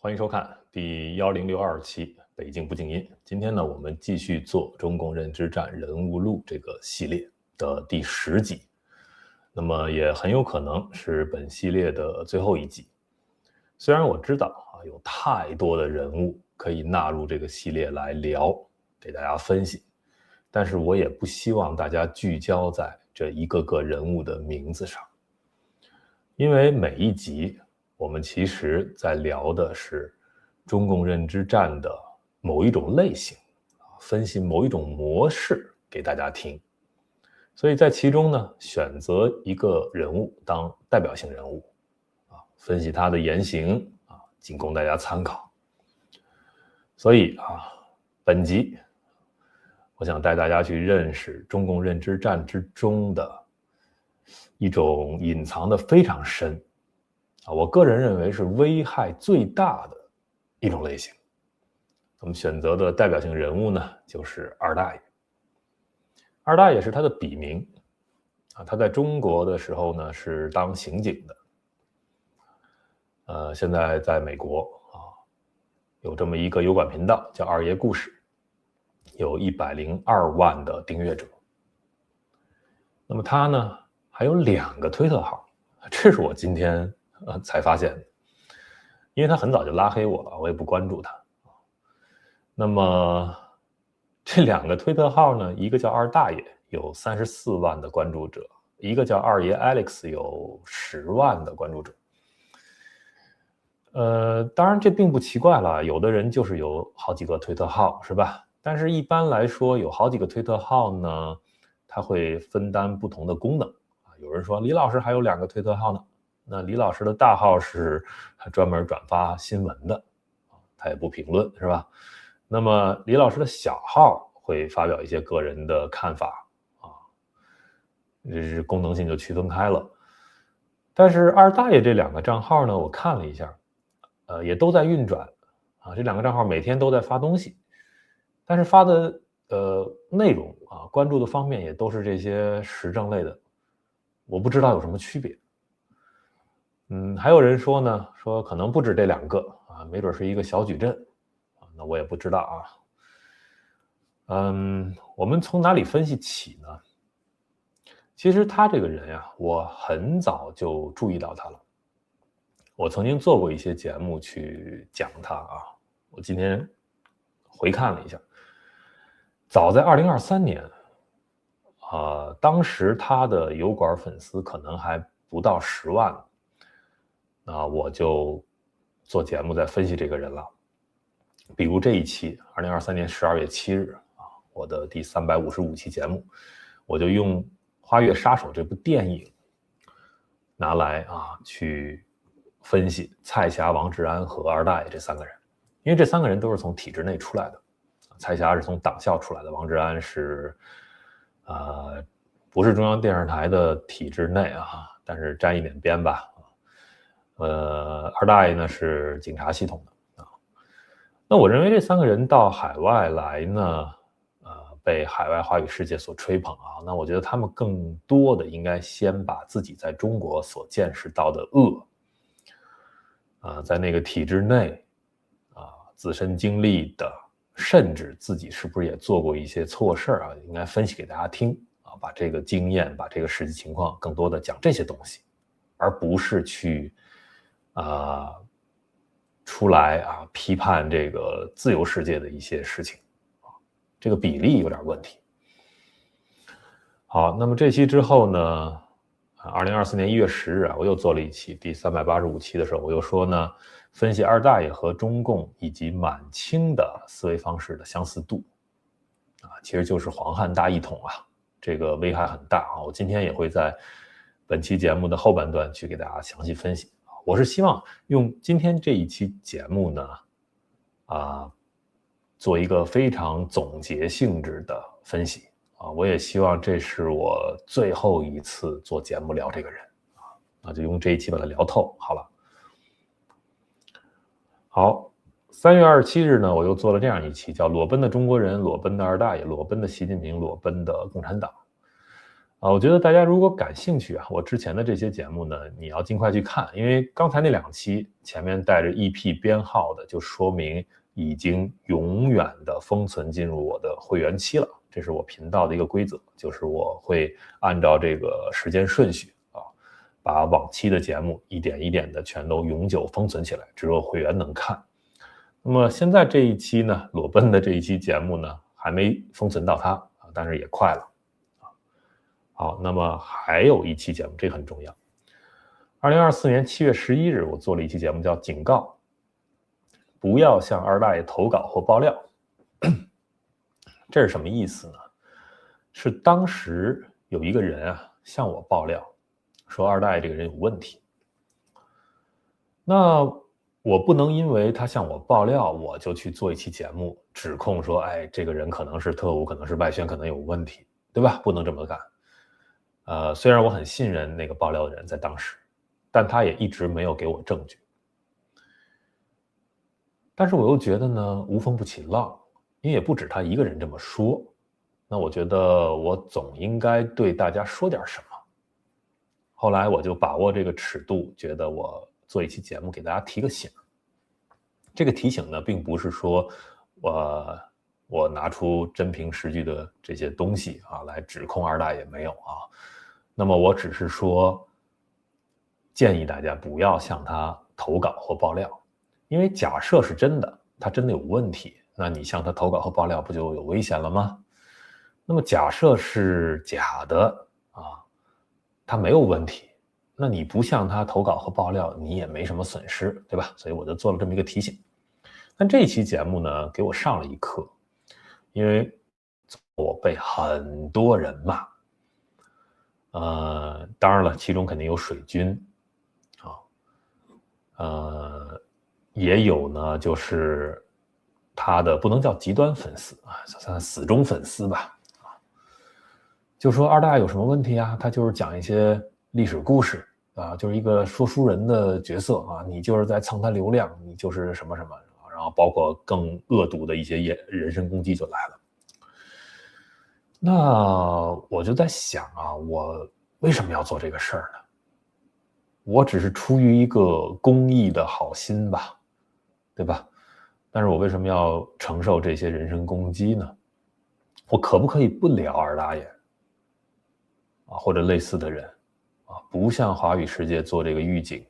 欢迎收看第1062期北京不静音。今天呢，我们继续做中共认知战人物录这个系列的第10集，那么也很有可能是本系列的最后一集。虽然我知道有太多的人物可以纳入这个系列来聊，给大家分析，但是我也不希望大家聚焦在这一个个人物的名字上，因为每一集我们其实在聊的是中共认知战的某一种类型，分析某一种模式给大家听。所以在其中呢，选择一个人物当代表性人物，分析他的言行，仅供大家参考。所以本集我想带大家去认识中共认知战之中的一种隐藏的非常深，我个人认为是危害最大的一种类型。我们选择的代表性人物呢，就是二大爷。二大爷是他的笔名，他在中国的时候呢是当刑警的，现在在美国有这么一个油管频道叫二爷故事，有102万的订阅者。那么他呢还有2个推特号，这是我今天才发现的，因为他很早就拉黑我了，我也不关注他。那么这2个推特号呢，一个叫二大爷，有34万的关注者，一个叫二爷 Alex， 有10万的关注者。当然这并不奇怪了，有的人就是有好几个推特号，是吧？但是一般来说，有好几个推特号呢，它会分担不同的功能。有人说李老师还有2个推特号呢，那李老师的大号是专门转发新闻的，他也不评论，是吧？那么李老师的小号会发表一些个人的看法这功能性就区分开了。但是二大爷这2个账号呢，我看了一下，也都在运转这2个账号每天都在发东西，但是发的内容关注的方面也都是这些时政类的，我不知道有什么区别。还有人说呢，说可能不止这2个没准是一个小矩阵那我也不知道我们从哪里分析起呢？其实他这个人呀，我很早就注意到他了。我曾经做过一些节目去讲他我今天回看了一下，早在2023年当时他的油管粉丝可能还不到10万我就做节目在分析这个人了。比如这一期2023年12月7日我的第355期节目，我就用《花月杀手》这部电影拿来去分析蔡霞、王志安和二大爷这3个人，因为这3个人都是从体制内出来的。蔡霞是从党校出来的，王志安是不是中央电视台的体制内但是沾一点边吧。二大爷呢是警察系统的那我认为这3个人到海外来呢，被海外华语世界所吹捧那我觉得他们更多的应该先把自己在中国所见识到的恶在那个体制内自身经历的，甚至自己是不是也做过一些错事应该分析给大家听把这个经验，把这个实际情况更多的讲这些东西，而不是去出来批判这个自由世界的一些事情这个比例有点问题。好，那么这期之后呢2024年1月10日我又做了一期第385期的时候，我又说呢，分析二大爷和中共以及满清的思维方式的相似度其实就是黄汉大一统这个危害很大我今天也会在本期节目的后半段去给大家详细分析。我是希望用今天这一期节目呢做一个非常总结性质的分析我也希望这是我最后一次做节目聊这个人那就用这一期把它聊透好了。好，3月27日呢，我又做了这样一期叫裸奔的中国人、裸奔的二大爷、裸奔的习近平、裸奔的共产党我觉得大家如果感兴趣啊，我之前的这些节目呢，你要尽快去看，因为刚才那2期前面带着 EP 编号的，就说明已经永远的封存进入我的会员期了。这是我频道的一个规则，就是我会按照这个时间顺序啊，把往期的节目一点一点的全都永久封存起来，只有会员能看。那么现在这一期呢，裸奔的这一期节目呢，还没封存到它啊，但是也快了。好，那么还有一期节目，这很重要。2024年7月11日，我做了一期节目，叫《警告：不要向二大爷投稿或爆料》。这是什么意思呢？是当时有一个人啊向我爆料，说二大爷这个人有问题。那我不能因为他向我爆料，我就去做一期节目，指控说，哎，这个人可能是特务，可能是外宣，可能有问题，对吧？不能这么干。虽然我很信任那个爆料的人在当时，但他也一直没有给我证据。但是我又觉得呢，无风不起浪，因为也不止他一个人这么说。那我觉得我总应该对大家说点什么。后来我就把握这个尺度，觉得我做一期节目给大家提个醒。这个提醒呢，并不是说我拿出真凭实据的这些东西啊来指控二大爷，没有啊。那么我只是说，建议大家不要向他投稿或爆料，因为假设是真的，他真的有问题，那你向他投稿和爆料不就有危险了吗？那么假设是假的啊，他没有问题，那你不向他投稿和爆料，你也没什么损失，对吧？所以我就做了这么一个提醒。但这一期节目呢，给我上了一课，因为我被很多人骂。当然了，其中肯定有水军，也有呢，就是他的不能叫极端粉丝啊，算死忠粉丝吧，就说二大爷有什么问题啊？他就是讲一些历史故事啊，就是一个说书人的角色啊，你就是在蹭他流量，你就是什么什么，然后包括更恶毒的一些人身攻击就来了。那我就在想啊，我为什么要做这个事儿呢？我只是出于一个公益的好心吧，对吧？但是我为什么要承受这些人身攻击呢？我可不可以不聊二大爷啊，或者类似的人啊，不向华语世界做这个预警？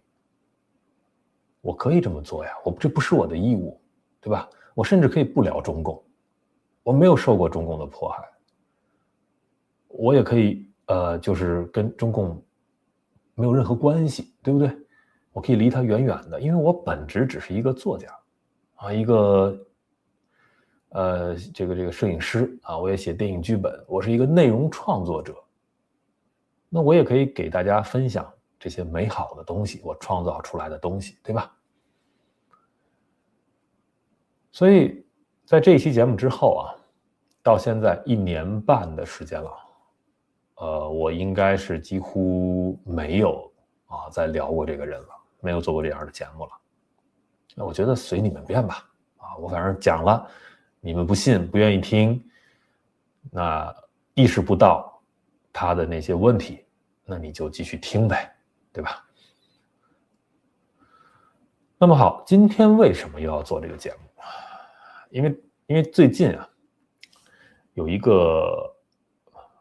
我可以这么做呀，这不是我的义务，对吧？我甚至可以不聊中共，我没有受过中共的迫害，我也可以就是跟中共没有任何关系，对不对？我可以离他远远的，因为我本质只是一个作家啊，一个这个摄影师啊，我也写电影剧本，我是一个内容创作者。那我也可以给大家分享这些美好的东西，我创造出来的东西，对吧？所以在这一期节目之后啊，到现在1年半的时间了，我应该是几乎没有再聊过这个人了，没有做过这样的节目了。那我觉得随你们便吧，我反正讲了，你们不信，不愿意听，那意识不到他的那些问题，那你就继续听呗，对吧？那么好，今天为什么又要做这个节目？因为最近啊，有一个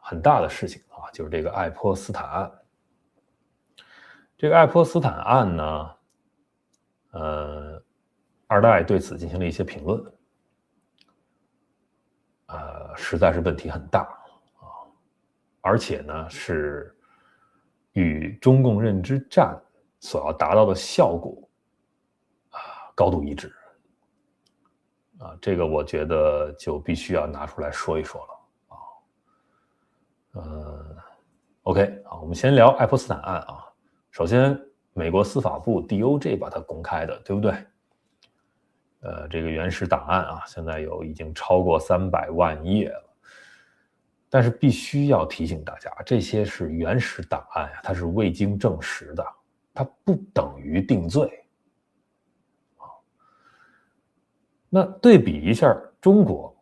很大的事情啊，就是这个爱泼斯坦案。这个爱泼斯坦案呢，二大爷对此进行了一些评论，实在是问题很大啊，而且呢是与中共认知战所要达到的效果高度一致这个我觉得就必须要拿出来说一说了OK 我们先聊爱泼斯坦案啊。首先，美国司法部 DOJ 把它公开的，对不对？这个原始档案现在已经超过300万页了。但是必须要提醒大家，这些是原始档案它是未经证实的，它不等于定罪。那对比一下中国，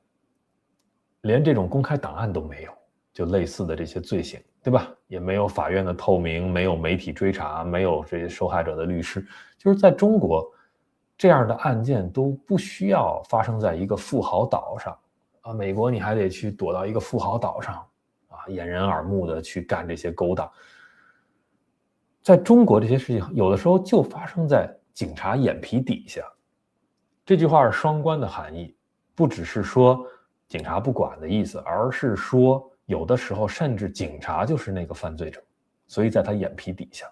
连这种公开档案都没有，就类似的这些罪行对吧？也没有法院的透明，没有媒体追查，没有这些受害者的律师。就是在中国，这样的案件都不需要发生在一个富豪岛上啊。美国你还得去躲到一个富豪岛上啊，掩人耳目的去干这些勾当。在中国，这些事情有的时候就发生在警察眼皮底下。这句话是双关的含义，不只是说警察不管的意思，而是说有的时候甚至警察就是那个犯罪者，所以在他眼皮底下。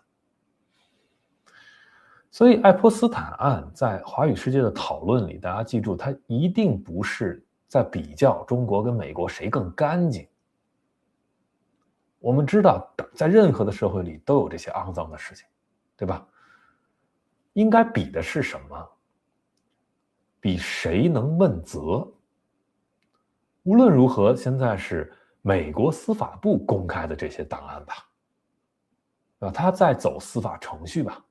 所以爱泼斯坦案在华语世界的讨论里，大家记住，它一定不是在比较中国跟美国谁更干净。我们知道，在任何的社会里都有这些肮脏的事情，对吧？应该比的是什么？比谁能问责。无论如何，现在是美国司法部公开的这些档案吧，他在走司法程序吧，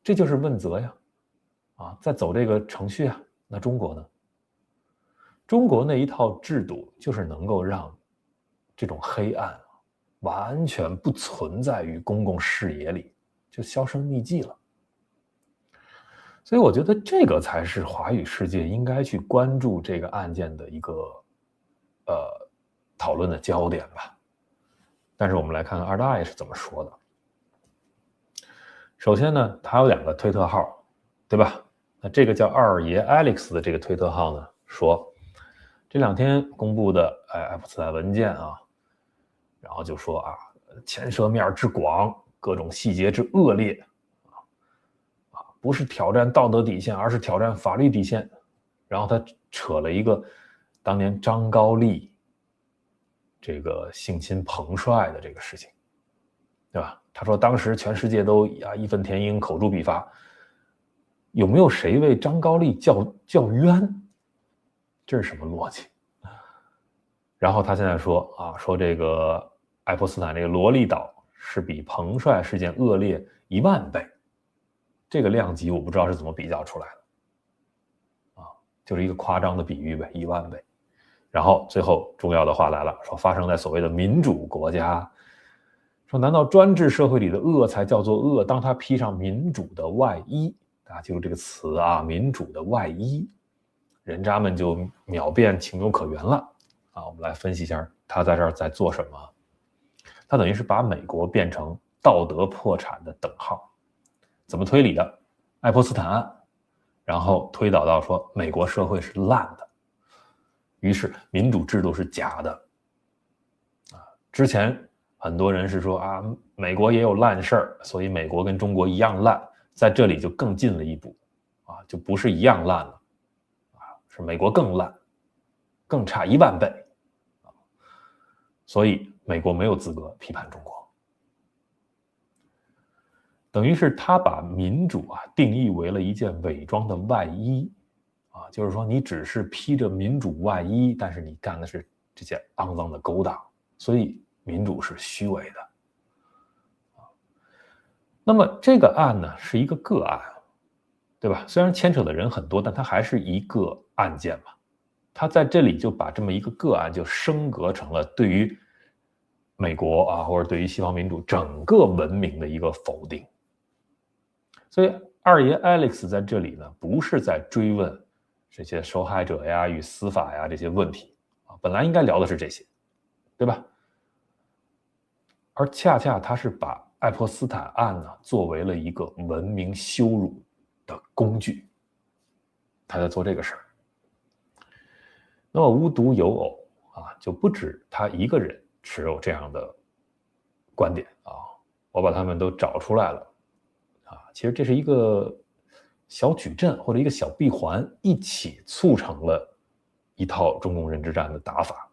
这就是问责呀，在走这个程序啊。那中国呢？中国那一套制度就是能够让这种黑暗完全不存在于公共视野里，就销声匿迹了。所以我觉得这个才是华语世界应该去关注这个案件的一个讨论的焦点吧。但是我们来看看二大爷是怎么说的。首先呢，他有2个推特号，对吧？那这个叫二爷 Alex 的这个推特号呢，说这2天公布的爱泼斯坦文件啊，然后就说牵涉面之广，各种细节之恶劣，不是挑战道德底线，而是挑战法律底线。然后他扯了一个当年张高丽这个性侵彭帅的这个事情，对吧？他说当时全世界都义愤填膺，口诛笔伐，有没有谁为张高丽叫冤？这是什么逻辑？然后他现在说说这个爱泼斯坦这个萝莉岛是比彭帅事件恶劣10000倍。这个量级我不知道是怎么比较出来的，就是一个夸张的比喻呗，10000倍。然后最后重要的话来了，说发生在所谓的民主国家，说难道专制社会里的恶才叫做恶？当它披上民主的外衣，大家记住这个词啊，民主的外衣，人渣们就秒变情有可原了我们来分析一下他在这儿在做什么。他等于是把美国变成道德破产的等号。怎么推理的？爱泼斯坦案，然后推导到说美国社会是烂的，于是民主制度是假的。之前很多人是说美国也有烂事儿，所以美国跟中国一样烂，在这里就更进了一步就不是一样烂了是美国更烂，更差10000倍所以美国没有资格批判中国。等于是他把民主定义为了一件伪装的外衣就是说你只是披着民主外衣，但是你干的是这些肮脏的勾当，所以民主是虚伪的那么这个案呢是一个个案，对吧？虽然牵扯的人很多，但它还是一个案件嘛。他在这里就把这么一个个案就升格成了对于美国或者对于西方民主整个文明的一个否定。所以二爷 Alex 在这里呢，不是在追问这些受害者呀与司法呀这些问题本来应该聊的是这些，对吧？而恰恰他是把爱泼斯坦案呢作为了一个文明羞辱的工具，他在做这个事儿。那么无独有偶就不止他一个人持有这样的观点我把他们都找出来了其实这是一个小矩阵或者一个小闭环，一起促成了一套中共认知战的打法。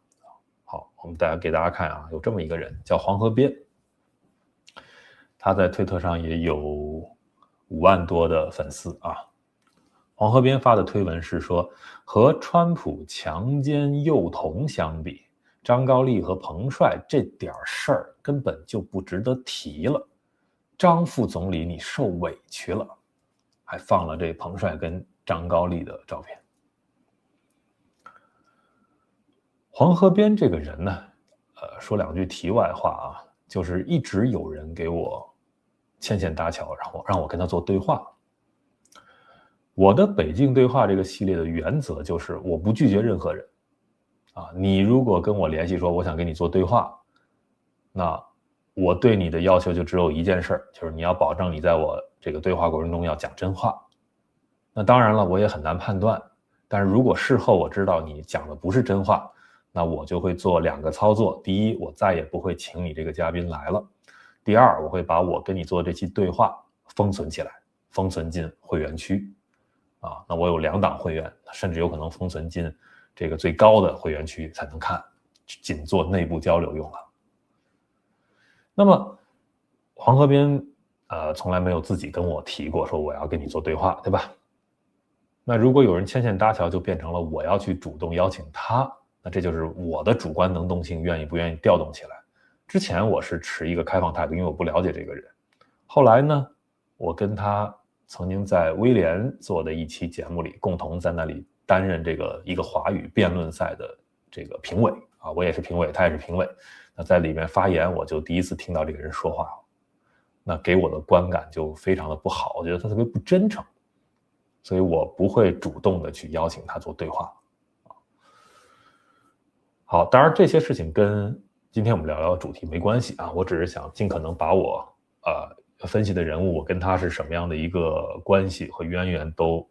好，我们给大家看有这么一个人叫黄河边，他在推特上也有5万多的粉丝黄河边发的推文是说，和川普强奸幼童相比，张高丽和彭帅这点事儿根本就不值得提了。张副总理你受委屈了，还放了这彭帅跟张高丽的照片。黄河边这个人呢说两句题外话啊，就是一直有人给我牵线搭桥，让我跟他做对话。我的北京对话这个系列的原则就是我不拒绝任何人啊，你如果跟我联系说我想跟你做对话，那我对你的要求就只有一件事，就是你要保证你在我这个对话过程中要讲真话。那当然了，我也很难判断，但是如果事后我知道你讲的不是真话，那我就会做2个操作。第一，我再也不会请你这个嘉宾来了。第二，我会把我跟你做这期对话封存起来，封存进会员区。啊，那我有2档会员，甚至有可能封存进这个最高的会员区才能看，仅做内部交流用了。那么黄河边从来没有自己跟我提过说我要跟你做对话，对吧？那如果有人牵线搭桥，就变成了我要去主动邀请他，那这就是我的主观能动性愿意不愿意调动起来。之前我是持一个开放态度，因为我不了解这个人。后来呢，我跟他曾经在威廉做的一期节目里，共同在那里担任一个华语辩论赛的这个评委啊，我也是评委，他也是评委。那在里面发言，我就第一次听到这个人说话，那给我的观感就非常的不好，我觉得他特别不真诚，所以我不会主动的去邀请他做对话。好，当然这些事情跟今天我们聊聊的主题没关系啊，我只是想尽可能把我分析的人物，我跟他是什么样的一个关系和渊源都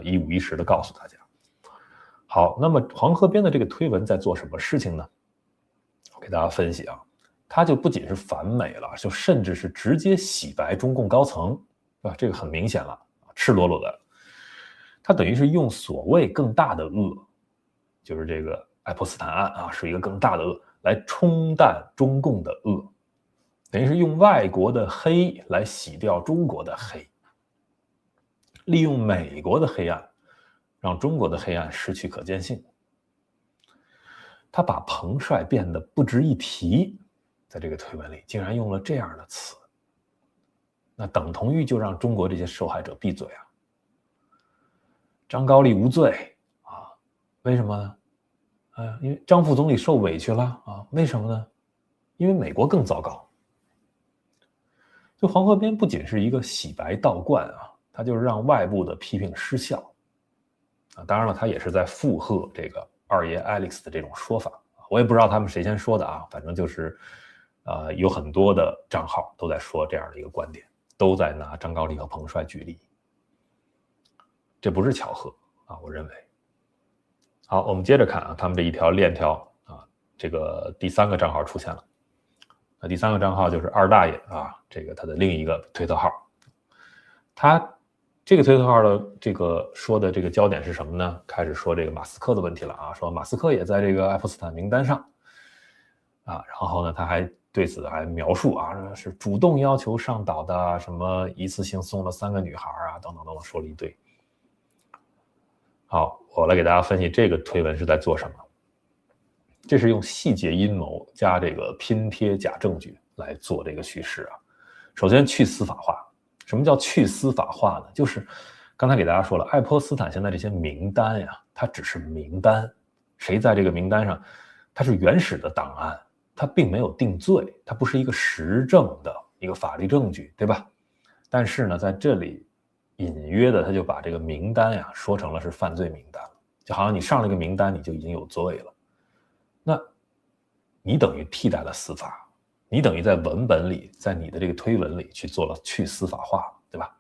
一五一十的告诉大家。好，那么黄河边的这个推文在做什么事情呢？我给大家分析啊，他就不仅是反美了，就甚至是直接洗白中共高层，对吧？这个很明显了，赤裸裸的。他等于是用所谓更大的恶，就是这个爱泼斯坦案啊，是一个更大的恶，来冲淡中共的恶，等于是用外国的黑来洗掉中国的黑，利用美国的黑暗，让中国的黑暗失去可见性。他把彭帅变得不值一提，在这个推文里竟然用了这样的词，那等同于就让中国这些受害者闭嘴啊！张高丽无罪啊，为什么呢？因为张副总理受委屈了啊，为什么呢？因为美国更糟糕。就黄河边不仅是一个洗白倒灌啊，他就是让外部的批评失效啊。当然了，他也是在附和这个二爷 Alex 的这种说法，我也不知道他们谁先说的啊，反正就是有很多的账号都在说这样的一个观点，都在拿张高丽和彭帅举例，这不是巧合啊，我认为。好，我们接着看啊，他们这一条链条啊，这个第3个账号出现了。那第3个账号就是二大爷啊，这个他的另一个推特号。他这个推特号的这个说的这个焦点是什么呢？开始说这个马斯克的问题了啊，说马斯克也在这个爱泼斯坦名单上啊，然后呢，他还对此还描述啊，是主动要求上岛的，什么一次性送了3个女孩啊，等等等等，说了一堆。好，我来给大家分析这个推文是在做什么。这是用细节阴谋加这个拼贴假证据来做这个叙事啊。首先去司法化，什么叫去司法化呢？就是刚才给大家说了，爱泼斯坦现在这些名单呀，它只是名单，谁在这个名单上，它是原始的档案，它并没有定罪，它不是一个实证的一个法律证据，对吧？但是呢，在这里隐约的他就把这个名单呀说成了是犯罪名单，就好像你上了一个名单你就已经有罪了。那你等于替代了司法，你等于在文本里，在你的这个推文里去做了去司法化，对吧？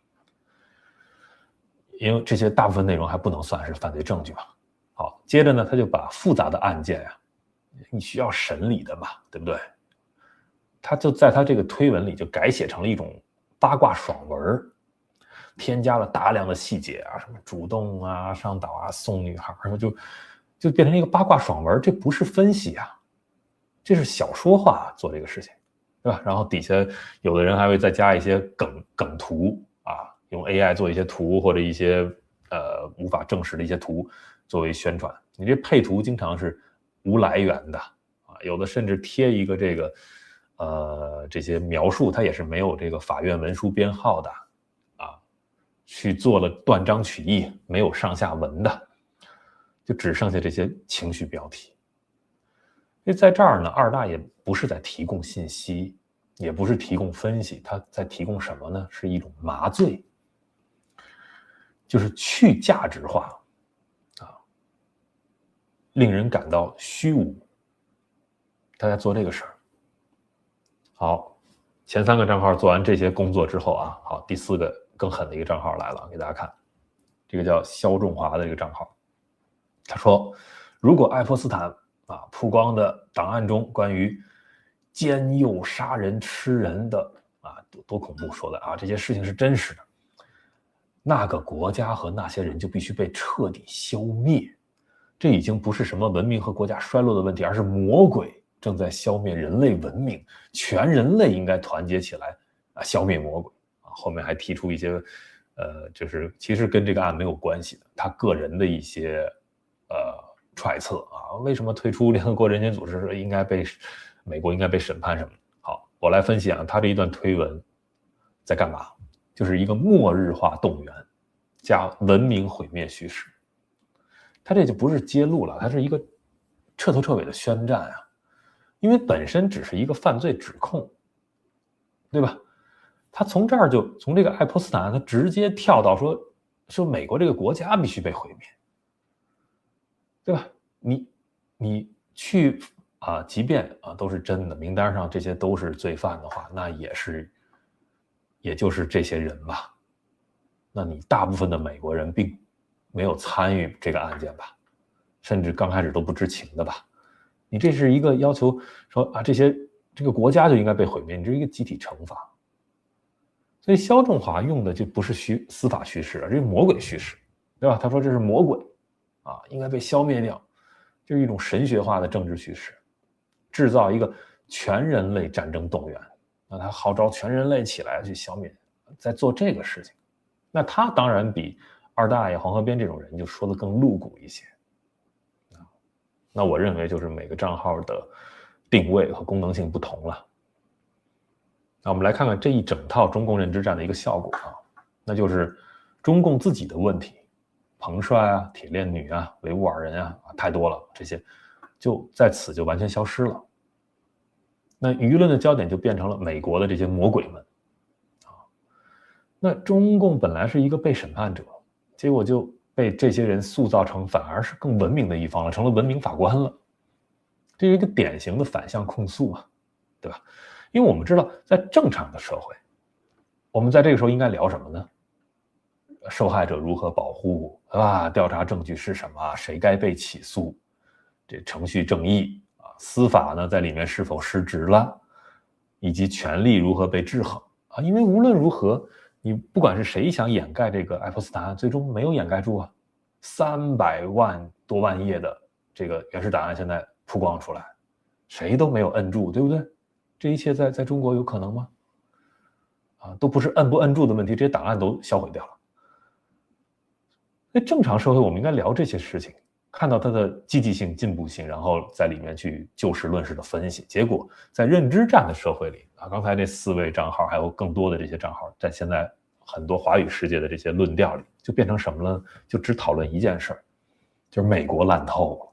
因为这些大部分内容还不能算是犯罪证据嘛。好，接着呢，他就把复杂的案件呀，你需要审理的嘛，对不对？他就在他这个推文里就改写成了一种八卦爽文，添加了大量的细节啊，什么主动啊、上岛啊、送女孩，就变成一个八卦爽文，这不是分析啊，这是小说化做这个事情，对吧？然后底下有的人还会再加一些梗图啊，用 AI 做一些图或者一些无法证实的一些图作为宣传。你这配图经常是无来源的啊，有的甚至贴一个这些描述，它也是没有这个法院文书编号的啊，去做了断章取义，没有上下文的，就只剩下这些情绪标题。因为在这儿呢，二大爷不是在提供信息，也不是提供分析，他在提供什么呢？是一种麻醉，就是去价值化啊，令人感到虚无。他在做这个事儿。好，前3个账号做完这些工作之后啊，好，第4个更狠的一个账号来了，给大家看，这个叫肖仲华的这个账号，他说，如果爱泼斯坦曝光的档案中关于奸诱杀人吃人的多恐怖说的这些事情是真实的，那个国家和那些人就必须被彻底消灭。这已经不是什么文明和国家衰落的问题，而是魔鬼正在消灭人类文明，全人类应该团结起来消灭魔鬼。后面还提出一些就是其实跟这个案没有关系的，他个人的一些揣测为什么退出联合国人权组织应该被美国应该被审判什么。好，我来分析他这一段推文在干嘛，就是一个末日化动员加文明毁灭叙事。他这就不是揭露了，他是一个彻头彻尾的宣战因为本身只是一个犯罪指控，对吧？他从这儿就从这个爱泼斯坦他直接跳到说美国这个国家必须被毁灭，对吧？你去即便都是真的，名单上这些都是罪犯的话，那也就是这些人吧。那你大部分的美国人并没有参与这个案件吧，甚至刚开始都不知情的吧？你这是一个要求说这个国家就应该被毁灭，你这是一个集体惩罚。所以肖仲华用的就不是司法叙事，这是魔鬼叙事，对吧？他说这是魔鬼应该被消灭掉，这是一种神学化的政治叙事，制造一个全人类战争动员，那他号召全人类起来去消灭，在做这个事情。那他当然比二大爷黄河边这种人就说的更露骨一些。那我认为就是每个账号的定位和功能性不同了。那我们来看看这一整套中共认知战的一个效果那就是中共自己的问题，彭帅铁链女维吾尔人太多了，这些就在此就完全消失了。那舆论的焦点就变成了美国的这些魔鬼们那中共本来是一个被审判者，结果就被这些人塑造成反而是更文明的一方了，成了文明法官了。这是一个典型的反向控诉对吧？因为我们知道在正常的社会，我们在这个时候应该聊什么呢？受害者如何保护，对吧？调查证据是什么？谁该被起诉？这程序正义司法呢在里面是否失职了？以及权力如何被制衡因为无论如何你不管是谁想掩盖这个爱泼斯坦案，最终没有掩盖住300万多万页的这个原始档案现在曝光出来，谁都没有摁住，对不对？这一切在中国有可能吗？都不是摁不摁住的问题，这些档案都销毁掉了。那正常社会我们应该聊这些事情，看到它的积极性、进步性，然后在里面去就事论事的分析。结果在认知战的社会里刚才这4位账号还有更多的这些账号，在现在很多华语世界的这些论调里，就变成什么呢？就只讨论一件事，就是美国烂透了，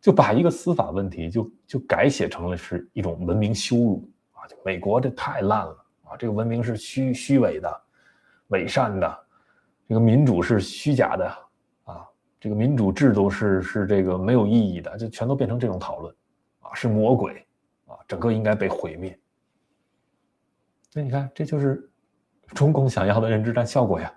就把一个司法问题就改写成了是一种文明羞辱就美国这太烂了这个文明是虚伪的、伪善的，这个民主是虚假的这个民主制度是这个没有意义的，就全都变成这种讨论是魔鬼整个应该被毁灭。所以你看，这就是中共想要的认知战效果呀。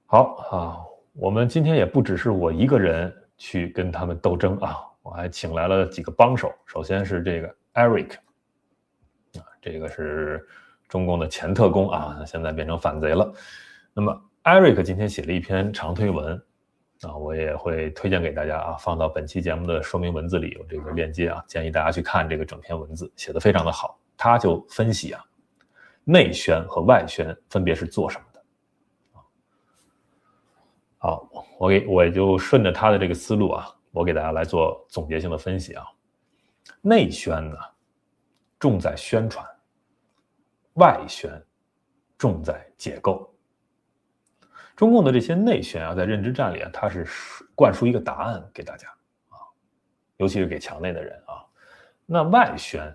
好我们今天也不只是我一个人去跟他们斗争我还请来了几个帮手。首先是这个 Eric 这个是中共的前特工现在变成反贼了。那么 Eric 今天写了一篇长推文我也会推荐给大家放到本期节目的说明文字里有这个链接建议大家去看这个整篇文字，写得非常的好。他就分析内宣和外宣分别是做什么的好，我也就顺着他的这个思路我给大家来做总结性的分析内宣呢重在宣传，外宣重在解构。中共的这些内宣啊，在认知战里啊，它是灌输一个答案给大家啊，尤其是给墙内的人啊。那外宣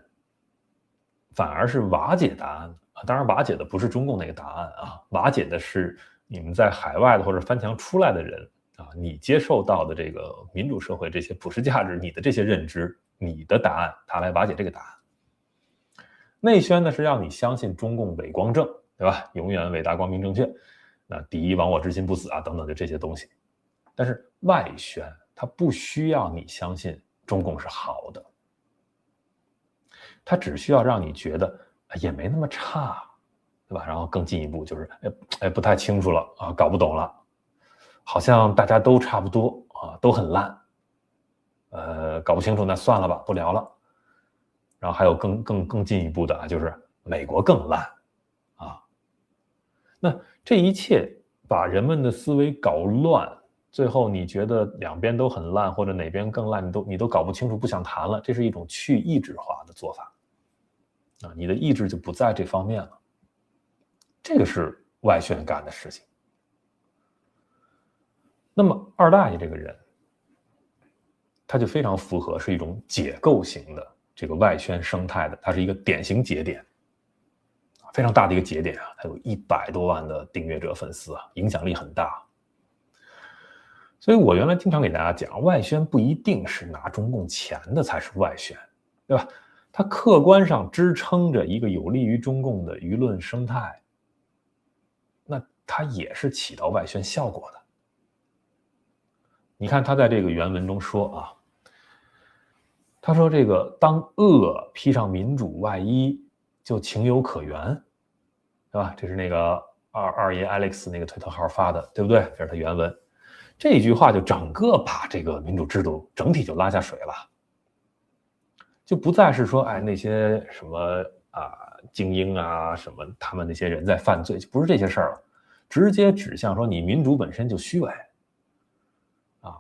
反而是瓦解答案啊，当然瓦解的不是中共那个答案啊，瓦解的是你们在海外的或者翻墙出来的人啊，你接受到的这个民主社会这些普世价值，你的这些认知，你的答案，它来瓦解这个答案。内宣呢是让你相信中共伟光正，对吧？永远伟大光明正确，那第一亡我之心不死啊，等等的这些东西。但是外宣它不需要你相信中共是好的，它只需要让你觉得也没那么差，对吧？然后更进一步就是不太清楚了啊，搞不懂了，好像大家都差不多啊，都很烂，搞不清楚那算了吧，不聊了。然后还有更进一步的啊，就是美国更烂啊。那这一切把人们的思维搞乱，最后你觉得两边都很烂，或者哪边更烂，你都搞不清楚，不想谈了，这是一种去意志化的做法啊，你的意志就不在这方面了。这个是外宣干的事情。那么二大爷这个人，他就非常符合是一种解构型的这个外宣生态的，它是一个典型节点，非常大的一个节点啊，它有100多万的订阅者粉丝啊，影响力很大。所以我原来经常给大家讲，外宣不一定是拿中共钱的才是外宣，对吧？它客观上支撑着一个有利于中共的舆论生态，那它也是起到外宣效果的。你看他在这个原文中说啊，他说这个当恶披上民主外衣，就情有可原，对吧？这是那个二爷 Alex 那个推特号发的，对不对？这是他原文。这一句话就整个把这个民主制度整体就拉下水了，就不再是说那些什么精英啊什么他们那些人在犯罪，就不是这些事儿了，直接指向说你民主本身就虚伪啊！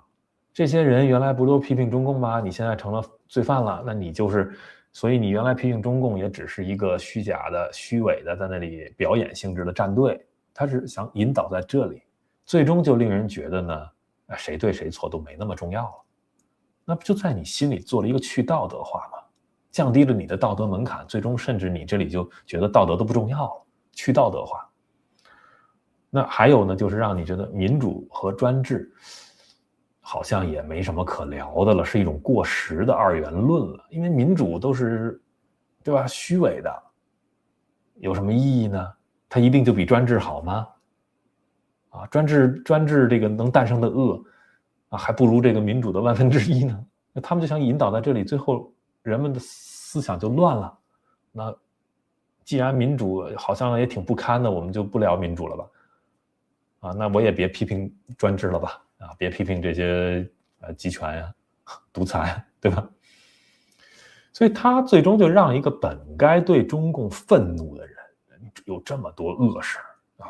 这些人原来不都批评中共吗？你现在成了罪犯了，那你就是，所以你原来批评中共也只是一个虚假的、虚伪的，在那里表演性质的站队，他是想引导在这里。最终就令人觉得呢，谁对谁错都没那么重要了，那不就在你心里做了一个去道德化吗？降低了你的道德门槛，最终甚至你这里就觉得道德都不重要了，去道德化。那还有呢，就是让你觉得民主和专制好像也没什么可聊的了，是一种过时的二元论了，因为民主都是，对吧？虚伪的，有什么意义呢？它一定就比专制好吗？专制这个能诞生的恶还不如这个民主的1/1000呢。那他们就想引导在这里，最后人们的思想就乱了。那既然民主好像也挺不堪的，我们就不聊民主了吧？那我也别批评专制了吧？别批评这些集权呀、独裁，对吧？所以他最终就让一个本该对中共愤怒的人，有这么多恶事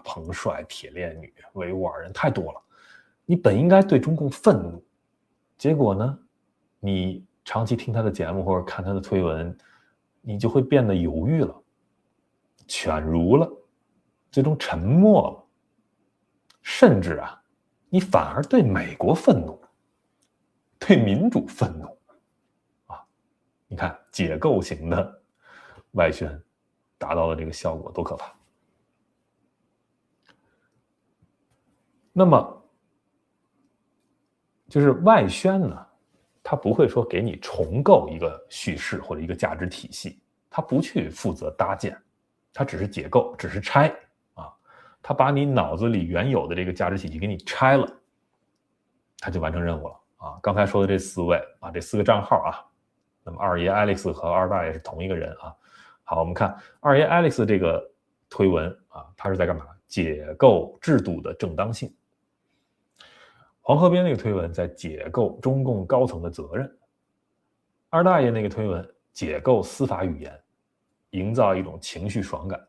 彭帅、铁链女、维吾尔人太多了，你本应该对中共愤怒，结果呢，你长期听他的节目或者看他的推文，你就会变得犹豫了，犬儒了，最终沉默了，甚至你反而对美国愤怒，对民主愤怒你看解构型的外宣达到了这个效果多可怕。那么就是外宣呢，它不会说给你重构一个叙事或者一个价值体系，它不去负责搭建，它只是解构，只是拆它把你脑子里原有的这个价值体系给你拆了，它就完成任务了刚才说的这4位这4个账号那么二爷 Alex 和二大爷是同一个人好，我们看二爷 Alex 这个推文他是在干嘛？解构制度的正当性。黄河边那个推文在解构中共高层的责任，二大爷那个推文解构司法语言，营造一种情绪爽感。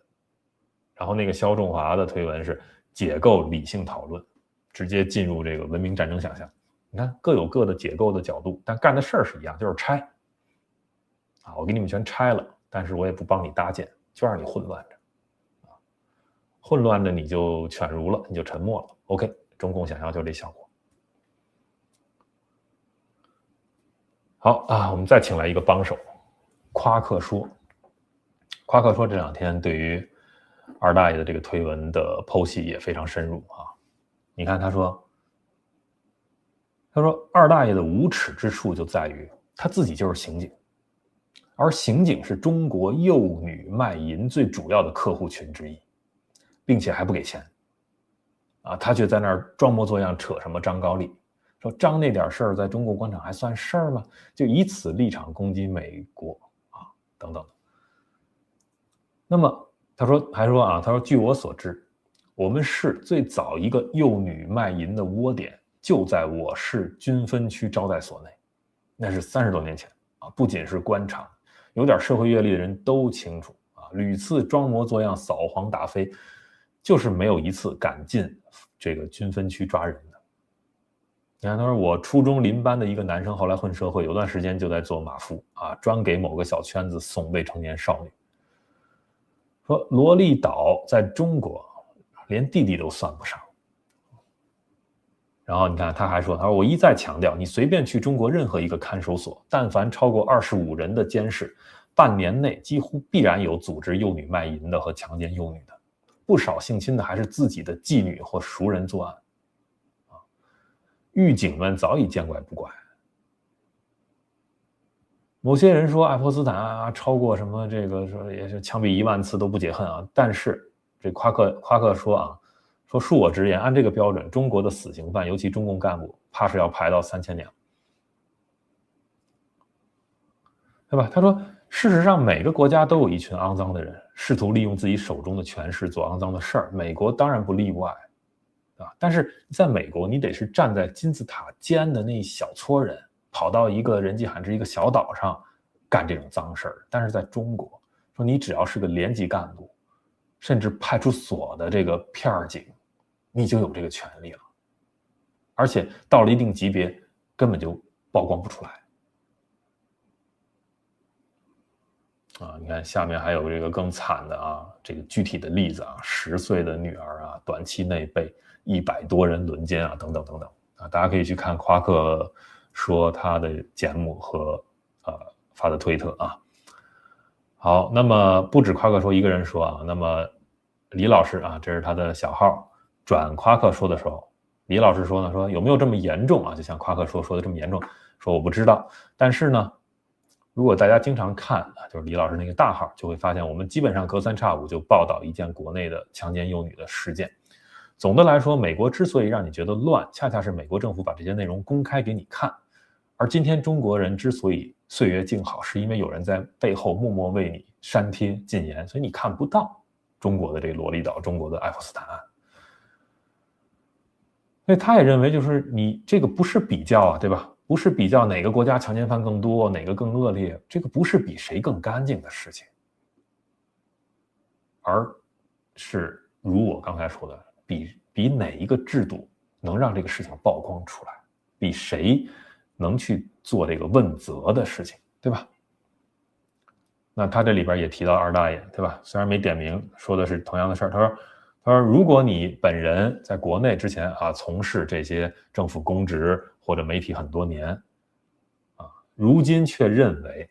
然后那个肖仲华的推文是解构理性讨论，直接进入这个文明战争想象。你看各有各的解构的角度，但干的事儿是一样，就是拆我给你们全拆了，但是我也不帮你搭建，就让你混乱着混乱着你就犬儒了，你就沉默了 OK， 中共想要就这效果。好啊，我们再请来一个帮手，夸克说。夸克说这2天对于二大爷的这个推文的剖析也非常深入啊。你看他说二大爷的无耻之处就在于他自己就是刑警，而刑警是中国幼女卖淫最主要的客户群之一，并且还不给钱啊，他却在那儿装模作样扯什么张高丽，说张那点事儿在中国官场还算事儿吗？就以此立场攻击美国啊，等等。那么他说据我所知，我们市最早一个幼女卖淫的窝点就在我市军分区招待所内，那是30多年前啊，不仅是官场，有点社会阅历的人都清楚啊，屡次装模作样扫黄打非，就是没有一次敢进这个军分区抓人的。你看，他说我初中邻班的一个男生后来混社会，有段时间就在做马夫啊，专给某个小圈子送未成年少女。说罗利岛在中国连弟弟都算不上。然后你看他还说我一再强调，你随便去中国任何一个看守所，但凡超过25人的监视，半年内几乎必然有组织幼女卖淫的和强奸幼女的，不少性侵的还是自己的妓女或熟人作案。狱警们早已见怪不怪。某些人说爱泼斯坦超过什么这个说也是枪毙1万次都不解恨啊，但是这夸克说说恕我直言，按这个标准，中国的死刑犯，尤其中共干部，怕是要排到3000年，对吧？他说，事实上每个国家都有一群肮脏的人，试图利用自己手中的权势做肮脏的事儿，美国当然不例外啊。但是在美国，你得是站在金字塔尖的那一小撮人，跑到一个人迹罕至一个小岛上干这种脏事儿。但是在中国，说你只要是个连级干部，甚至派出所的这个片警，你就有这个权利了，而且到了一定级别根本就曝光不出来啊。你看下面还有这个更惨的啊，这个具体的例子啊，10岁的女儿啊，短期内被100多人轮奸啊，等等等等啊，大家可以去看夸克说他的节目和发的推特啊。好，那么不止夸克说一个人说啊，那么李老师啊，这是他的小号转夸克说的时候，李老师说呢，说有没有这么严重啊？就像夸克说的这么严重，说我不知道，但是呢，如果大家经常看啊，就是李老师那个大号，就会发现我们基本上隔3差5就报道一件国内的强奸幼女的事件。总的来说，美国之所以让你觉得乱，恰恰是美国政府把这些内容公开给你看。而今天中国人之所以岁月静好，是因为有人在背后默默为你删帖禁言，所以你看不到中国的这个罗利岛，中国的爱泼斯坦案。所以他也认为，就是你这个不是比较啊，对吧？不是比较哪个国家强奸犯更多，哪个更恶劣，这个不是比谁更干净的事情，而是如我刚才说的，比哪一个制度能让这个事情曝光出来，比谁能去做这个问责的事情，对吧？那他这里边也提到二大爷，对吧？虽然没点名，说的是同样的事儿。他说，如果你本人在国内之前啊从事这些政府公职或者媒体很多年，啊，如今却认为，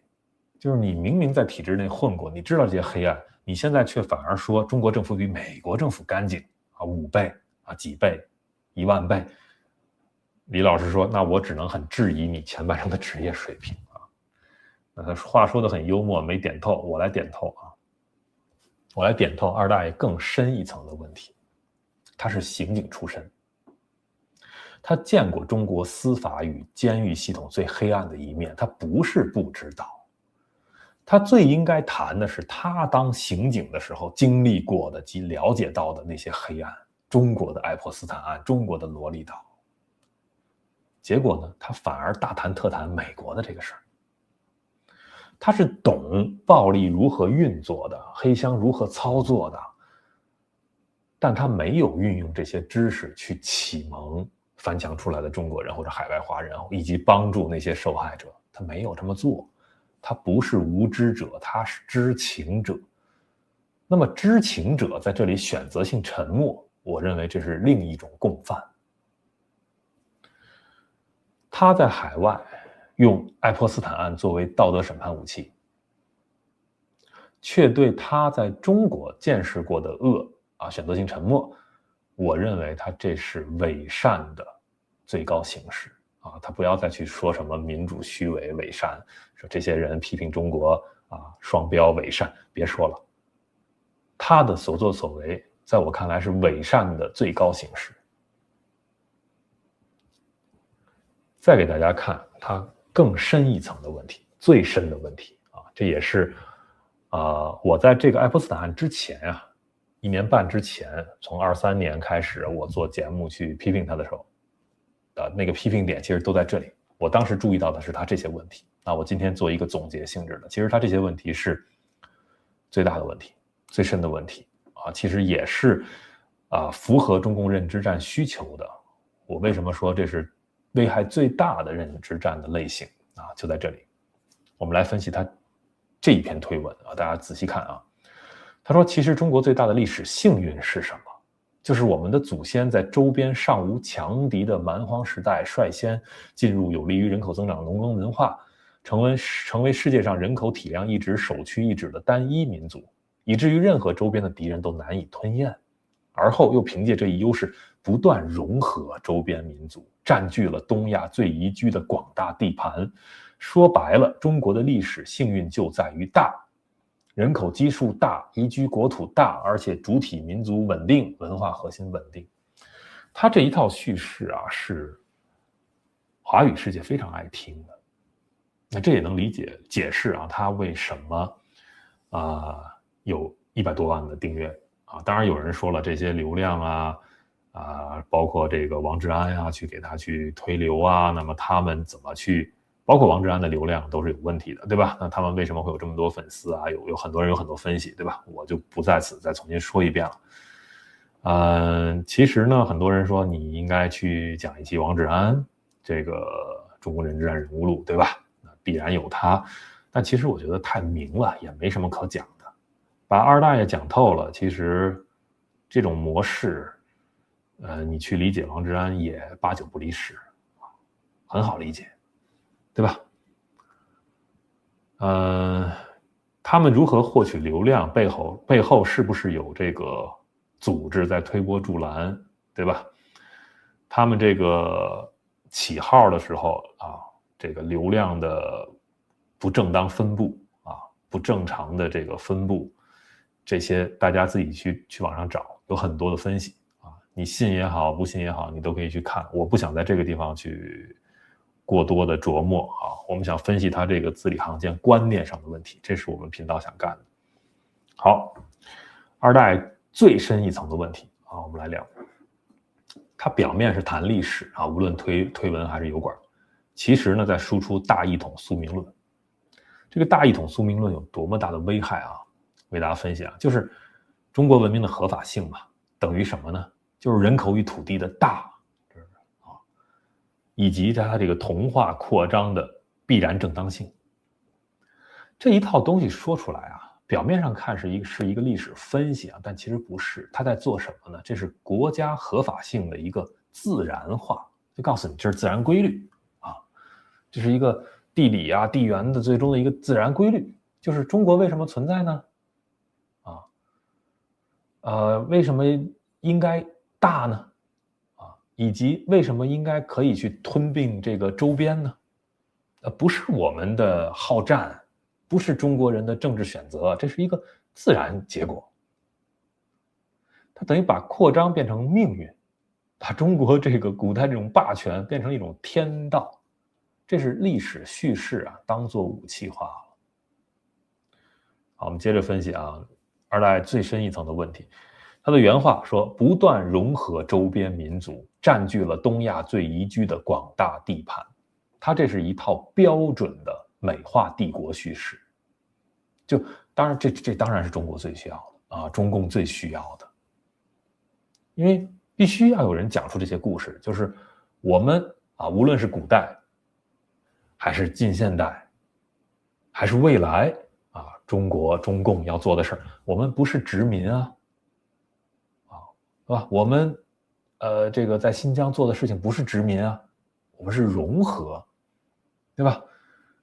就是你明明在体制内混过，你知道这些黑暗，你现在却反而说中国政府比美国政府干净啊5倍啊几倍1万倍。李老师说，那我只能很质疑你前半生的职业水平啊。那他话说的很幽默，没点透，我来点透啊。我来点透二大爷更深一层的问题。他是刑警出身，他见过中国司法与监狱系统最黑暗的一面，他不是不知道。他最应该谈的是他当刑警的时候经历过的及了解到的那些黑暗，中国的爱泼斯坦案，中国的罗利岛。结果呢，他反而大谈特谈美国的这个事儿。他是懂暴力如何运作的，黑箱如何操作的，但他没有运用这些知识去启蒙翻墙出来的中国人或者海外华人，以及帮助那些受害者。他没有这么做，他不是无知者，他是知情者。那么知情者在这里选择性沉默，我认为这是另一种共犯。他在海外用爱泼斯坦案作为道德审判武器，却对他在中国见识过的恶选择性沉默，我认为他这是伪善的最高形式他不要再去说什么民主虚伪伪善，说这些人批评中国双标伪善，别说了，他的所作所为在我看来是伪善的最高形式。再给大家看他更深一层的问题，最深的问题这也是我在这个爱泼斯坦案之前1年半之前，从23年开始我做节目去批评他的时候那个批评点其实都在这里。我当时注意到的是他这些问题，我今天做一个总结性质的，其实他这些问题是最大的问题，最深的问题其实也是符合中共认知战需求的。我为什么说这是危害最大的认知战的类型就在这里。我们来分析他这一篇推文大家仔细看他说其实中国最大的历史幸运是什么？就是我们的祖先在周边尚无强敌的蛮荒时代率先进入有利于人口增长的农耕文化，成为世界上人口体量一直首屈一指的单一民族，以至于任何周边的敌人都难以吞咽。而后又凭借这一优势不断融合周边民族，占据了东亚最宜居的广大地盘。说白了，中国的历史幸运就在于大，人口基数大，宜居国土大，而且主体民族稳定，文化核心稳定。他这一套叙事是华语世界非常爱听的。那这也能解释他为什么有100多万的订阅当然有人说了，这些流量包括这个王志安去给他去推流那么他们怎么去，包括王志安的流量都是有问题的，对吧？那他们为什么会有这么多粉丝有很多人有很多分析，对吧？我就不在此再重新说一遍了。其实呢，很多人说你应该去讲一期王志安这个中国认知战人物录，对吧？必然有他，但其实我觉得太明了，也没什么可讲的。把二大爷讲透了，其实这种模式你去理解王志安也8、9不离10很好理解，对吧？他们如何获取流量，背后是不是有这个组织在推波助澜，对吧？他们这个起号的时候这个流量的不正当分布不正常的这个分布，这些大家自己去网上找，有很多的分析你信也好，不信也好，你都可以去看。我不想在这个地方去过多的琢磨我们想分析他这个字里行间观念上的问题，这是我们频道想干的。好，二代最深一层的问题我们来聊。他表面是谈历史无论推文还是油管，其实呢在输出大一统宿命论。这个大一统宿命论有多么大的危害为大家分析就是中国文明的合法性嘛，等于什么呢？就是人口与土地的大以及它这个同化扩张的必然正当性。这一套东西说出来表面上看是一个历史分析但其实不是。他在做什么呢？这是国家合法性的一个自然化，就告诉你这是自然规律这是一个地理地缘的最终的一个自然规律。就是中国为什么存在呢？为什么应该大呢？以及为什么应该可以去吞并这个周边呢？不是我们的好战，不是中国人的政治选择，这是一个自然结果。它等于把扩张变成命运，把中国这个古代这种霸权变成一种天道，这是历史叙事当作武器化了。好，我们接着分析二代最深一层的问题。他的原话说，不断融合周边民族，占据了东亚最宜居的广大地盘。他这是一套标准的美化帝国叙事。当然这当然是中国最需要的中共最需要的。因为必须要有人讲出这些故事，就是我们无论是古代还是近现代还是未来中共要做的事儿，我们不是殖民是吧？我们这个在新疆做的事情不是殖民啊，我们是融合，对吧？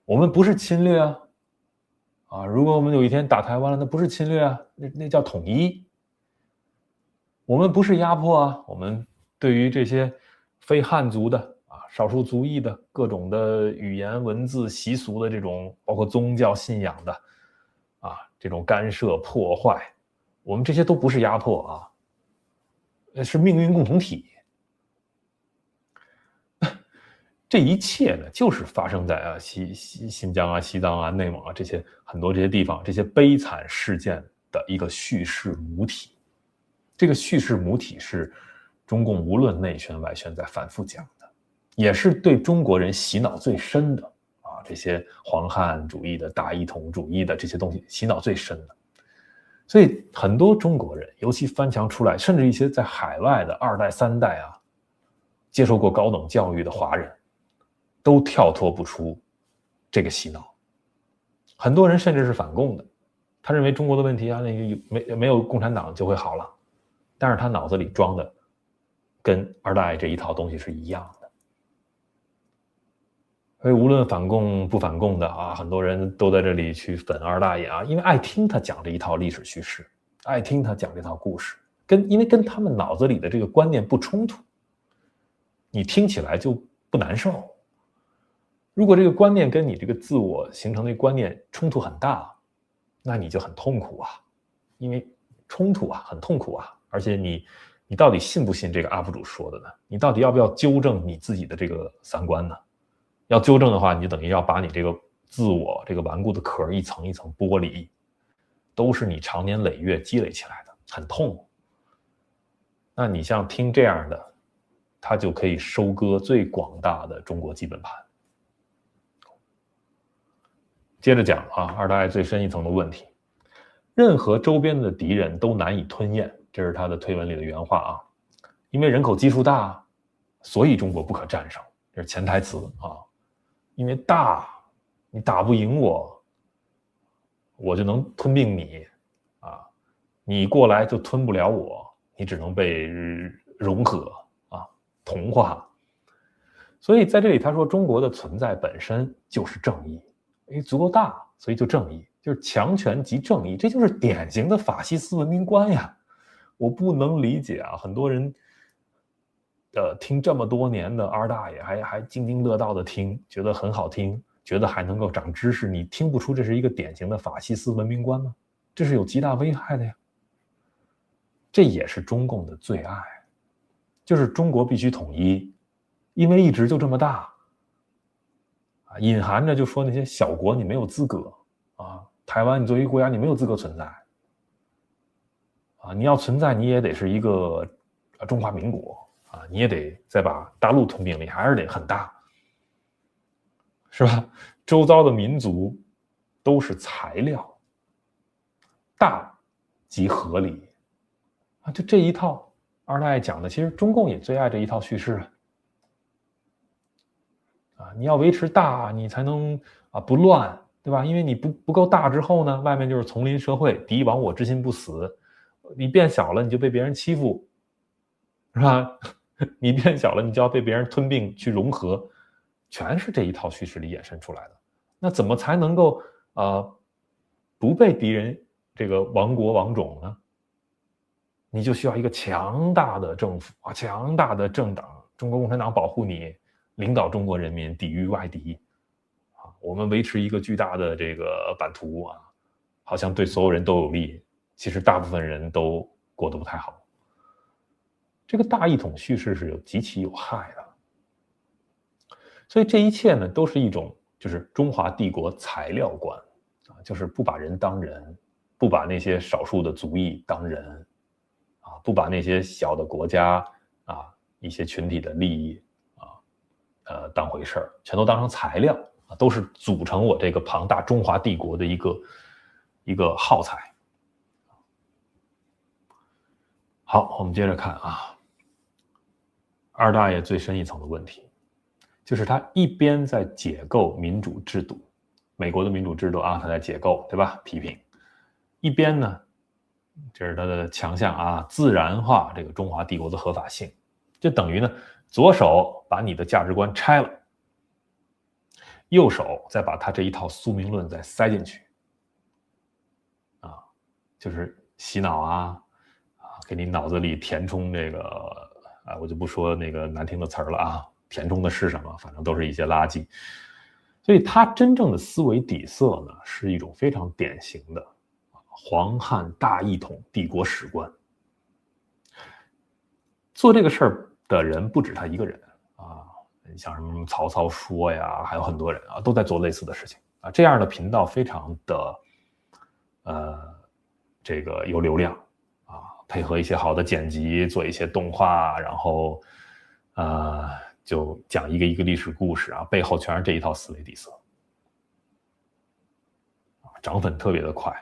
我们不是侵略啊，如果我们有一天打台湾了，那不是侵略啊，那叫统一。我们不是压迫啊，我们对于这些非汉族的少数族裔的各种的语言文字习俗的这种包括宗教信仰的这种干涉破坏，我们这些都不是压迫是命运共同体。这一切呢，就是发生在新疆西藏内蒙这些很多这些地方这些悲惨事件的一个叙事母体。这个叙事母体是中共无论内宣外宣在反复讲的，也是对中国人洗脑最深的这些黄汉主义的大一统主义的这些东西洗脑最深的。所以很多中国人，尤其翻墙出来，甚至一些在海外的2代3代接受过高等教育的华人，都跳脱不出这个洗脑。很多人甚至是反共的，他认为中国的问题那个没有共产党就会好了，但是他脑子里装的跟2代这一套东西是一样的。所以无论反共不反共的很多人都在这里去粉2大爷因为爱听他讲这一套历史叙事，爱听他讲这套故事，因为跟他们脑子里的这个观念不冲突，你听起来就不难受。如果这个观念跟你这个自我形成的观念冲突很大，那你就很痛苦因为冲突很痛苦而且你到底信不信这个 UP 主说的呢？你到底要不要纠正你自己的这个三观呢？要纠正的话，你就等于要把你这个自我这个顽固的壳一层一层剥离，都是你长年累月积累起来的，很痛。那你像听这样的，他就可以收割最广大的中国基本盘。接着讲2大爷最深一层的问题，任何周边的敌人都难以吞咽，这是他的推文里的原话因为人口基数大，所以中国不可战胜，这是潜台词因为大，你打不赢我，我就能吞并你你过来就吞不了我，你只能被融合同化。所以在这里他说中国的存在本身就是正义，因为足够大，所以就正义，就是强权即正义，这就是典型的法西斯文明观呀。我不能理解很多人听这么多年的2大爷还津津乐道的听，觉得很好听，觉得还能够长知识，你听不出这是一个典型的法西斯文明观吗？这是有极大危害的呀。这也是中共的最爱，就是中国必须统一，因为一直就这么大隐含着就说那些小国你没有资格台湾你作为一个国家你没有资格存在你要存在你也得是一个中华民国你也得再把大陆吞并，你还是得很大，是吧？周遭的民族都是材料，大即合理就这一套2大爷讲的，其实中共也最爱这一套叙事你要维持大，你才能不乱，对吧？因为你不够大之后呢，外面就是丛林社会，敌亡我之心不死，你变小了你就被别人欺负，是吧？你变小了你就要被别人吞并去融合，全是这一套叙事里衍生出来的。那怎么才能够不被敌人这个亡国亡种呢？你就需要一个强大的政府强大的政党，中国共产党保护你，领导中国人民抵御外敌我们维持一个巨大的这个版图好像对所有人都有利，其实大部分人都过得不太好。这个大一统叙事是极其有害的。所以这一切呢，都是一种就是中华帝国材料观就是不把人当人，不把那些少数的族裔当人不把那些小的国家一些群体的利益当回事儿，全都当成材料都是组成我这个庞大中华帝国的一个耗材。好，我们接着看2大爷最深一层的问题，就是他一边在解构民主制度，美国的民主制度他在解构，对吧？批评，一边呢这是他的强项啊，自然化这个中华帝国的合法性，就等于呢，左手把你的价值观拆了，右手再把他这一套宿命论再塞进去，啊，就是洗脑啊，给你脑子里填充这个啊，我就不说那个难听的词儿了啊，填充的是什么，反正都是一些垃圾。所以他真正的思维底色呢，是一种非常典型的黄汉大一统帝国史观。做这个事儿的人不止他一个人啊，像什么曹操说呀，还有很多人啊，都在做类似的事情啊。这样的频道非常的这个有流量啊，配合一些好的剪辑，做一些动画，然后就讲一个一个历史故事啊，背后全是这一套思维底色，涨粉特别的快，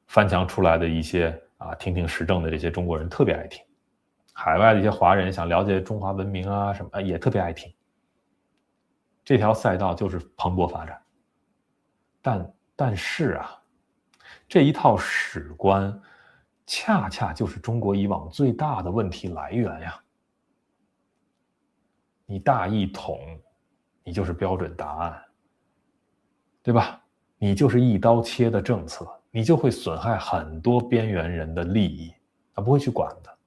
翻墙出来的一些听听时政的这些中国人特别爱听，海外的一些华人想了解中华文明啊什么也特别爱听，这条赛道就是蓬勃发展。但是啊，这一套史观恰恰就是中国以往最大的问题来源呀。你大一统，你就是标准答案，对吧？你就是一刀切的政策，你就会损害很多边缘人的利益，他不会去管的。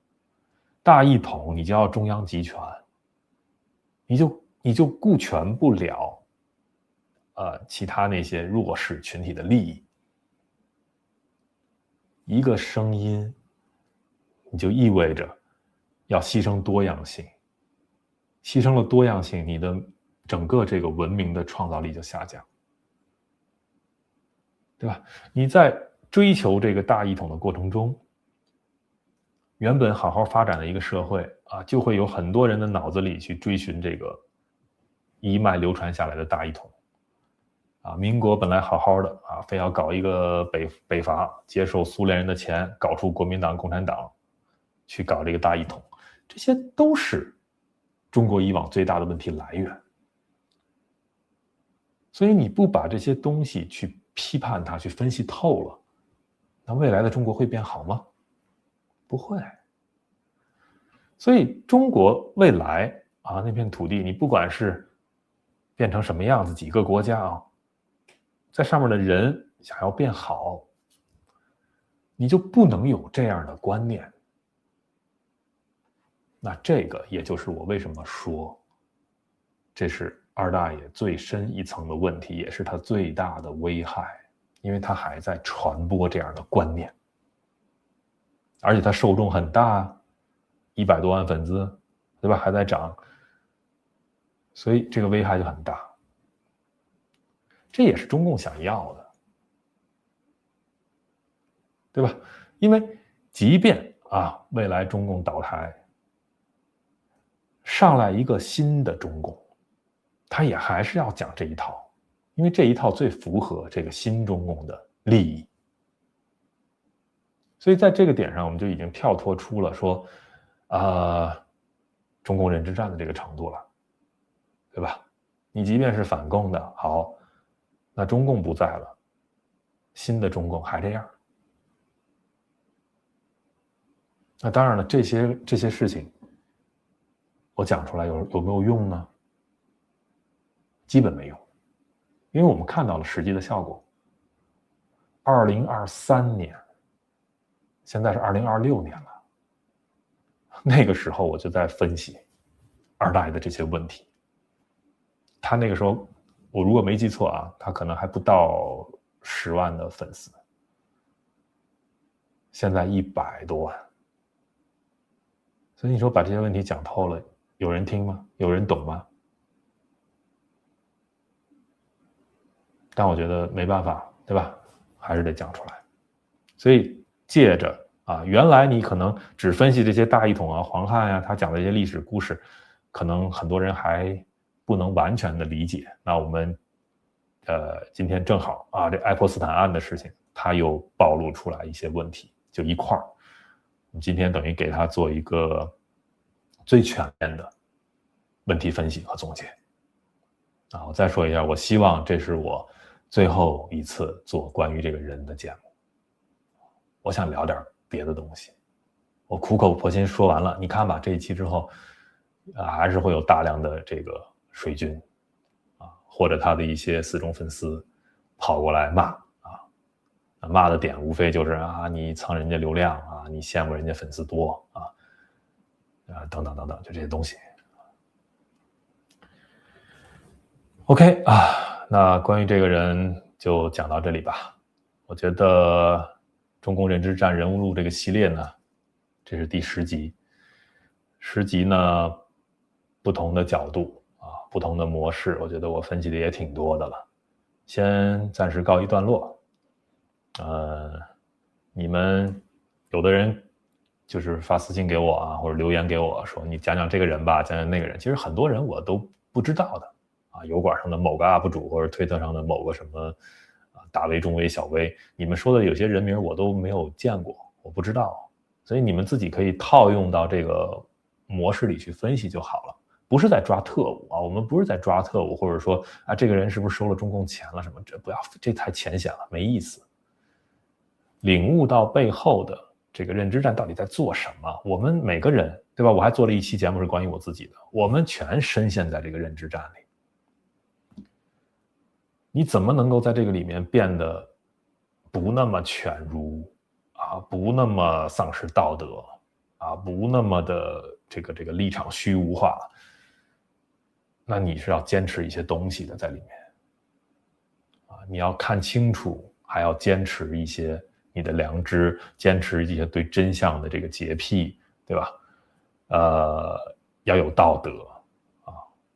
大一统，你就要中央集权，你就顾全不了其他那些弱势群体的利益。一个声音，你就意味着要牺牲多样性，牺牲了多样性，你的整个这个文明的创造力就下降，对吧？你在追求这个大一统的过程中，原本好好发展的一个社会啊，就会有很多人的脑子里去追寻这个一脉流传下来的大一统。民国本来好好的非要搞一个北伐，接受苏联人的钱，搞出国民党、共产党，去搞这个大一统，这些都是中国以往最大的问题来源。所以你不把这些东西去批判它，去分析透了，那未来的中国会变好吗？不会。所以中国未来那片土地，你不管是变成什么样子，几个国家在上面的人想要变好，你就不能有这样的观念。那这个也就是我为什么说，这是二大爷最深一层的问题，也是他最大的危害，因为他还在传播这样的观念，而且他受众很大，100多万粉丝，对吧？还在涨，所以这个危害就很大。这也是中共想要的，对吧？因为即便未来中共倒台，上来一个新的中共，他也还是要讲这一套，因为这一套最符合这个新中共的利益。所以在这个点上，我们就已经跳脱出了说中共认知战的这个程度了，对吧？你即便是反共的，好，那中共不在了，新的中共还这样，那当然了，这些事情我讲出来有没有用呢？基本没用，因为我们看到了实际的效果。2023年，现在是2026年了，那个时候我就在分析二大爷的这些问题。他那个时候，我如果没记错他可能还不到10万的粉丝，现在100多万。所以你说把这些问题讲透了，有人听吗？有人懂吗？但我觉得没办法，对吧？还是得讲出来。所以借着原来你可能只分析这些大一统黄汉他讲的一些历史故事，可能很多人还不能完全的理解。那我们今天正好这爱泼斯坦案的事情，他又暴露出来一些问题，就一块儿。我们今天等于给他做一个最全面的问题分析和总结。我再说一下，我希望这是我最后一次做关于这个人的节目。我想聊点别的东西。我苦口婆心说完了，你看吧，这一期之后还是会有大量的这个水军或者他的一些死忠粉丝跑过来骂骂的点无非就是你蹭人家流量你羡慕人家粉丝多等等等等，就这些东西。OK 那关于这个人就讲到这里吧。我觉得中共认知战人物录这个系列呢，这是第10集。10集呢，不同的角度不同的模式，我觉得我分析的也挺多的了。先暂时告一段落。你们有的人就是发私信给我或者留言给我说你讲讲这个人吧，讲讲那个人。其实很多人我都不知道的油管上的某个 UP 主或者推特上的某个什么大 V 中 V 小 V， 你们说的有些人名我都没有见过，我不知道，所以你们自己可以套用到这个模式里去分析就好了，不是在抓特务我们不是在抓特务，或者说这个人是不是收了中共钱了什么，这太浅显了，没意思。领悟到背后的这个认知战到底在做什么，我们每个人对吧，我还做了一期节目是关于我自己的，我们全深陷在这个认知战里。你怎么能够在这个里面变得不那么犬儒不那么丧失道德不那么的这个立场虚无化，那你是要坚持一些东西的在里面你要看清楚，还要坚持一些你的良知，坚持一些对真相的这个洁癖，对吧？要有道德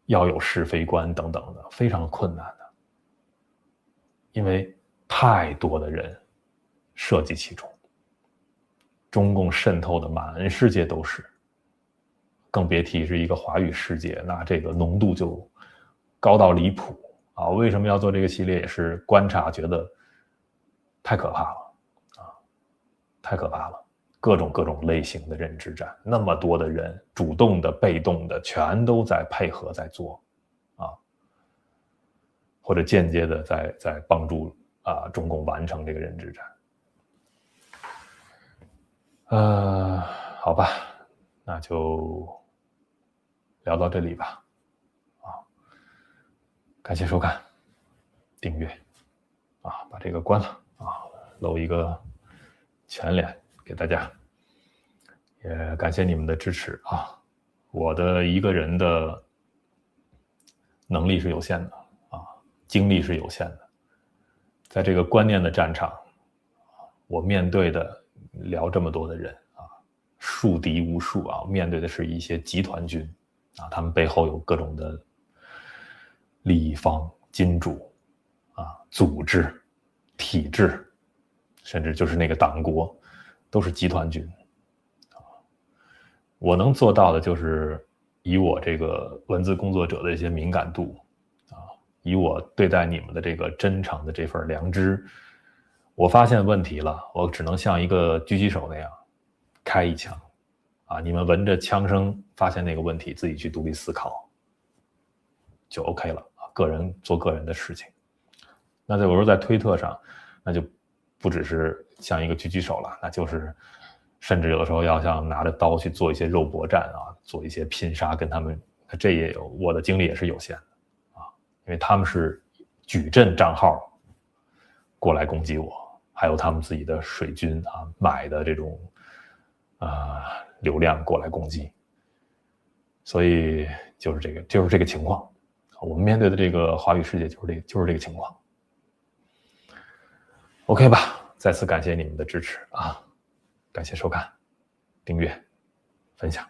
要有是非观等等的，非常困难的，因为太多的人涉及其中，中共渗透的满世界都是，更别提是一个华语世界，那这个浓度就高到离谱为什么要做这个系列？也是观察觉得太可怕了太可怕了，各种类型的认知战，那么多的人，主动的被动的全都在配合在做或者间接的在帮助中共完成这个认知战。好吧，那就聊到这里吧感谢收看订阅把这个关了露一个全脸给大家，也感谢你们的支持我的一个人的能力是有限的精力是有限的，在这个观念的战场我面对的聊这么多的人树敌无数面对的是一些集团军他们背后有各种的利益方、金主组织、体制，甚至就是那个党国，都是集团军我能做到的就是以我这个文字工作者的一些敏感度以我对待你们的这个真诚的这份良知，我发现问题了，我只能像一个狙击手那样开一枪你们闻着枪声发现那个问题，自己去独立思考就 OK 了个人做个人的事情。那我说在推特上，那就不只是像一个狙击手了，那就是甚至有的时候要像拿着刀去做一些肉搏战做一些拼杀，跟他们这也有，我的精力也是有限的因为他们是矩阵账号过来攻击我，还有他们自己的水军买的这种流量过来攻击，所以就是这个情况。我们面对的这个华语世界就是这个情况。OK 吧，再次感谢你们的支持感谢收看、订阅、分享。